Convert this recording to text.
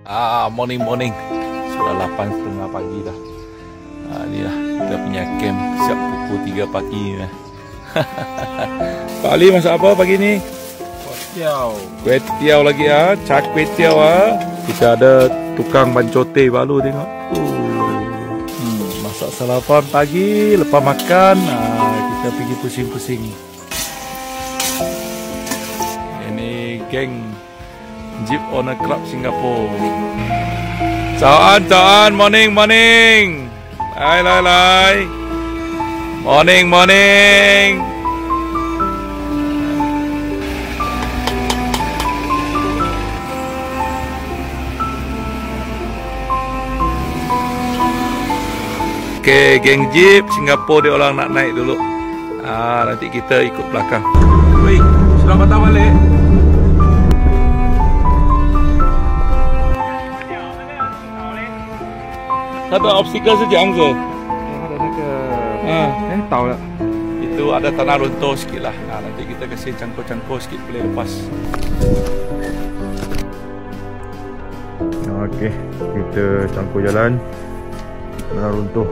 Morning. Sudah 8.30 pagi dah. Inilah kita punya camp siap pukul 3 pagi ni. Pak Ali masak apa pagi ni? Kuih tiaw lagi cak kuih tiaw Kita ada tukang bancote baru tengok. Masak sarapan pagi, lepas makan kita pergi pusing-pusing. Ini geng Jeep Owner Club Singapore. Chào, morning. Lai. Morning. Okay, geng Jeep Singapore dia orang nak naik dulu. Nanti kita ikut belakang. Woi, selamat datang balik. Ada obstacle sejang ke? Ada tahu tak? Itu ada tanah runtuh sikit lah. Nanti kita kasih cangkul-cangkul sikit boleh lepas. Okey, kita cangkul jalan. Tanah runtuh.